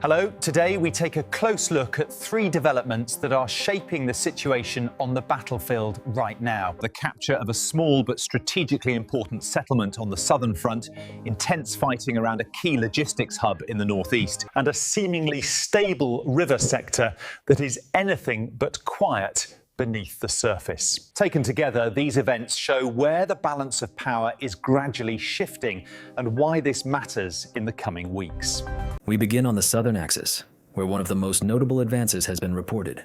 Hello, today we take a close look at three developments that are shaping the situation on the battlefield right now. The capture of a small but strategically important settlement on the southern front, intense fighting around a key logistics hub in the northeast, and a seemingly stable river sector that is anything but quiet beneath the surface. Taken together, these events show where the balance of power is gradually shifting and why this matters in the coming weeks. We begin on the southern axis, where one of the most notable advances has been reported.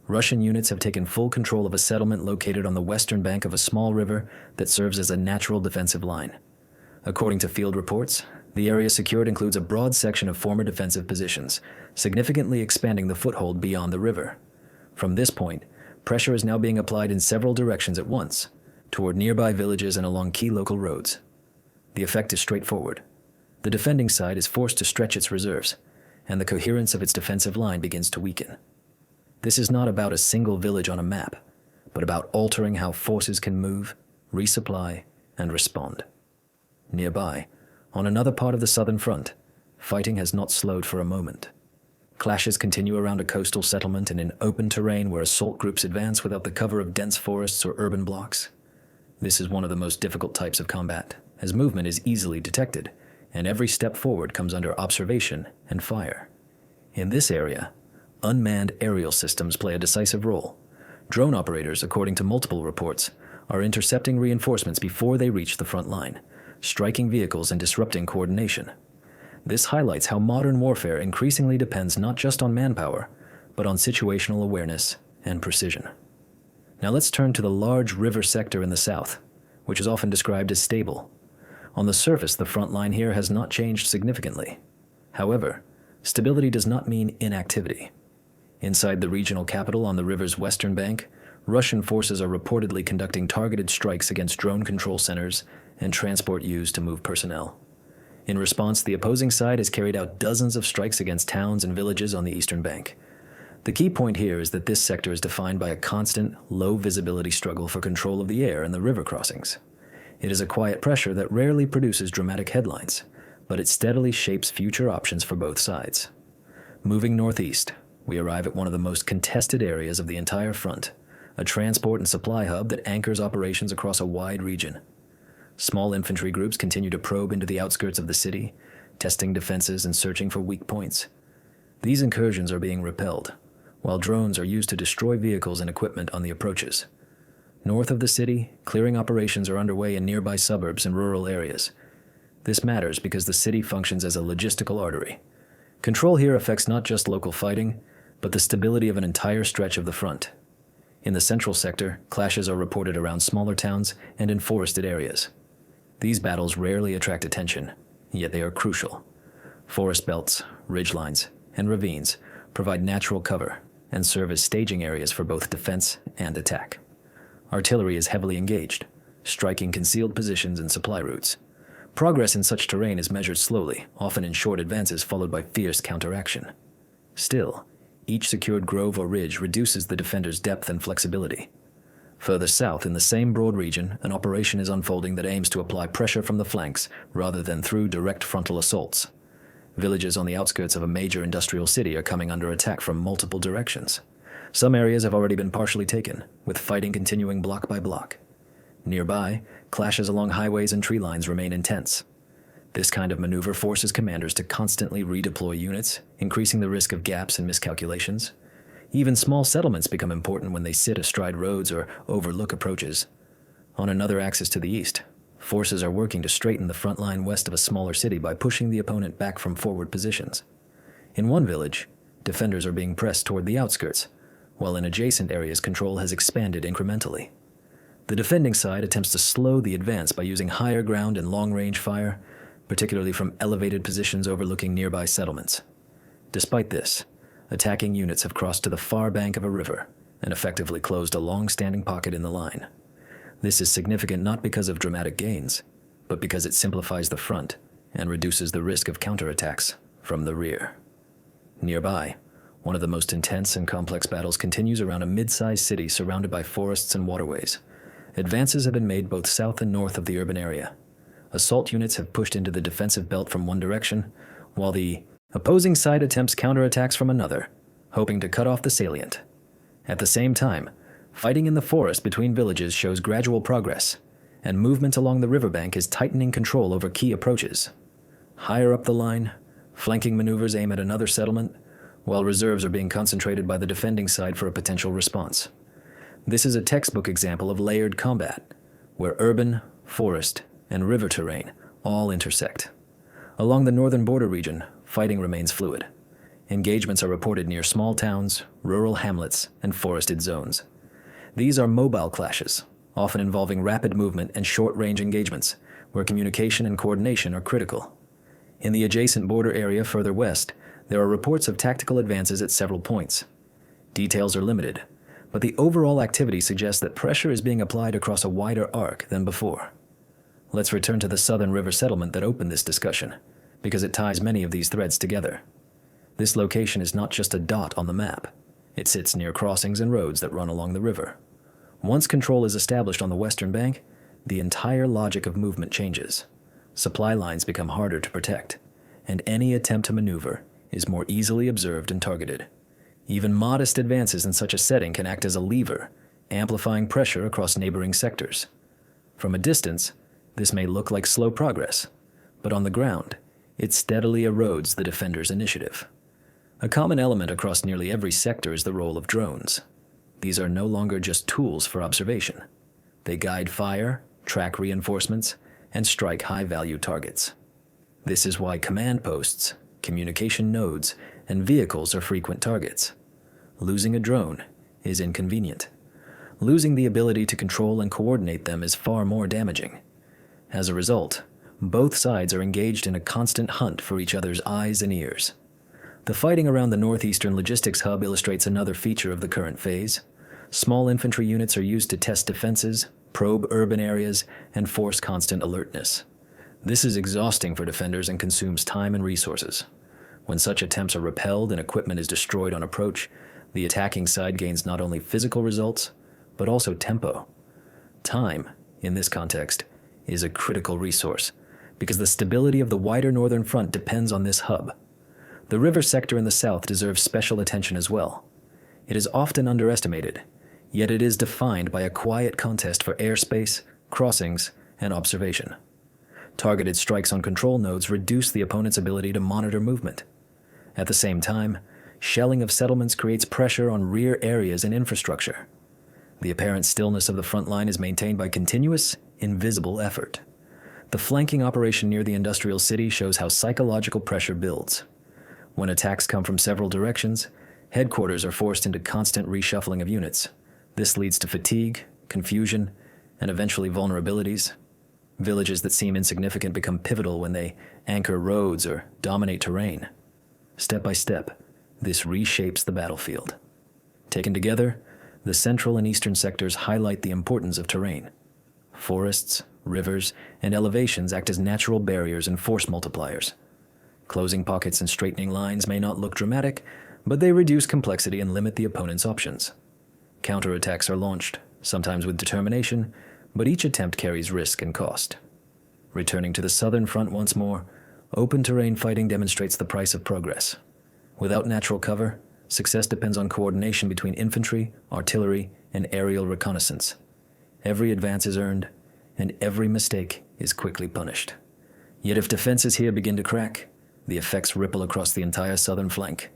Russian units have taken full control of a settlement located on the western bank of a small river that serves as a natural defensive line. According to field reports, the area secured includes a broad section of former defensive positions, significantly expanding the foothold beyond the river. From this point, pressure is now being applied in several directions at once, toward nearby villages and along key local roads. The effect is straightforward. The defending side is forced to stretch its reserves, and the coherence of its defensive line begins to weaken. This is not about a single village on a map, but about altering how forces can move, resupply, and respond. Nearby, on another part of the southern front, fighting has not slowed for a moment. Clashes continue around a coastal settlement and in open terrain where assault groups advance without the cover of dense forests or urban blocks. This is one of the most difficult types of combat, as movement is easily detected, and every step forward comes under observation and fire. In this area, unmanned aerial systems play a decisive role. Drone operators, according to multiple reports, are intercepting reinforcements before they reach the front line, striking vehicles and disrupting coordination. This highlights how modern warfare increasingly depends not just on manpower, but on situational awareness and precision. Now let's turn to the large river sector in the south, which is often described as stable. On the surface, the front line here has not changed significantly. However, stability does not mean inactivity. Inside the regional capital on the river's western bank, Russian forces are reportedly conducting targeted strikes against drone control centers and transport used to move personnel. In response, the opposing side has carried out dozens of strikes against towns and villages on the eastern bank. The key point here is that this sector is defined by a constant, low-visibility struggle for control of the air and the river crossings. It is a quiet pressure that rarely produces dramatic headlines, but it steadily shapes future options for both sides. Moving northeast, we arrive at one of the most contested areas of the entire front, a transport and supply hub that anchors operations across a wide region. Small infantry groups continue to probe into the outskirts of the city, testing defenses and searching for weak points. These incursions are being repelled, while drones are used to destroy vehicles and equipment on the approaches. North of the city, clearing operations are underway in nearby suburbs and rural areas. This matters because the city functions as a logistical artery. Control here affects not just local fighting, but the stability of an entire stretch of the front. In the central sector, clashes are reported around smaller towns and in forested areas. These battles rarely attract attention, yet they are crucial. Forest belts, ridgelines, and ravines provide natural cover and serve as staging areas for both defense and attack. Artillery is heavily engaged, striking concealed positions and supply routes. Progress in such terrain is measured slowly, often in short advances followed by fierce counteraction. Still, each secured grove or ridge reduces the defender's depth and flexibility. Further south, in the same broad region, an operation is unfolding that aims to apply pressure from the flanks rather than through direct frontal assaults. Villages on the outskirts of a major industrial city are coming under attack from multiple directions. Some areas have already been partially taken, with fighting continuing block by block. Nearby, clashes along highways and tree lines remain intense. This kind of maneuver forces commanders to constantly redeploy units, increasing the risk of gaps and miscalculations. Even small settlements become important when they sit astride roads or overlook approaches. On another axis to the east, forces are working to straighten the front line west of a smaller city by pushing the opponent back from forward positions. In one village, defenders are being pressed toward the outskirts, while in adjacent areas control has expanded incrementally. The defending side attempts to slow the advance by using higher ground and long-range fire, particularly from elevated positions overlooking nearby settlements. Despite this, attacking units have crossed to the far bank of a river and effectively closed a long-standing pocket in the line. This is significant not because of dramatic gains, but because it simplifies the front and reduces the risk of counterattacks from the rear. Nearby, one of the most intense and complex battles continues around a mid-sized city surrounded by forests and waterways. Advances have been made both south and north of the urban area. Assault units have pushed into the defensive belt from one direction, while the Opposing side attempts counterattacks from another, hoping to cut off the salient. At the same time, fighting in the forest between villages shows gradual progress, and movement along the riverbank is tightening control over key approaches. Higher up the line, flanking maneuvers aim at another settlement, while reserves are being concentrated by the defending side for a potential response. This is a textbook example of layered combat, where urban, forest, and river terrain all intersect. Along the northern border region, fighting remains fluid. Engagements are reported near small towns, rural hamlets, and forested zones. These are mobile clashes, often involving rapid movement and short-range engagements, where communication and coordination are critical. In the adjacent border area further west, there are reports of tactical advances at several points. Details are limited, but the overall activity suggests that pressure is being applied across a wider arc than before. Let's return to the southern river settlement that opened this discussion, because it ties many of these threads together. This location is not just a dot on the map. It sits near crossings and roads that run along the river. Once control is established on the western bank, the entire logic of movement changes. Supply lines become harder to protect, and any attempt to maneuver is more easily observed and targeted. Even modest advances in such a setting can act as a lever, amplifying pressure across neighboring sectors. From a distance, this may look like slow progress, but on the ground, it steadily erodes the defender's initiative. A common element across nearly every sector is the role of drones. These are no longer just tools for observation. They guide fire, track reinforcements, and strike high-value targets. This is why command posts, communication nodes, and vehicles are frequent targets. Losing a drone is inconvenient. Losing the ability to control and coordinate them is far more damaging. As a result, both sides are engaged in a constant hunt for each other's eyes and ears. The fighting around the northeastern logistics hub illustrates another feature of the current phase. Small infantry units are used to test defenses, probe urban areas, and force constant alertness. This is exhausting for defenders and consumes time and resources. When such attempts are repelled and equipment is destroyed on approach, the attacking side gains not only physical results, but also tempo. Time, in this context, is a critical resource, because the stability of the wider northern front depends on this hub. The river sector in the south deserves special attention as well. It is often underestimated, yet it is defined by a quiet contest for airspace, crossings, and observation. Targeted strikes on control nodes reduce the opponent's ability to monitor movement. At the same time, shelling of settlements creates pressure on rear areas and infrastructure. The apparent stillness of the front line is maintained by continuous, invisible effort. The flanking operation near the industrial city shows how psychological pressure builds. When attacks come from several directions, headquarters are forced into constant reshuffling of units. This leads to fatigue, confusion, and eventually vulnerabilities. Villages that seem insignificant become pivotal when they anchor roads or dominate terrain. Step by step, this reshapes the battlefield. Taken together, the central and eastern sectors highlight the importance of terrain. Forests, rivers, and elevations act as natural barriers and force multipliers. Closing pockets and straightening lines may not look dramatic, but they reduce complexity and limit the opponent's options. Counterattacks are launched, sometimes with determination, but each attempt carries risk and cost. Returning to the southern front once more, open terrain fighting demonstrates the price of progress. Without natural cover, success depends on coordination between infantry, artillery, and aerial reconnaissance. Every advance is earned, and every mistake is quickly punished. Yet if defenses here begin to crack, the effects ripple across the entire southern flank.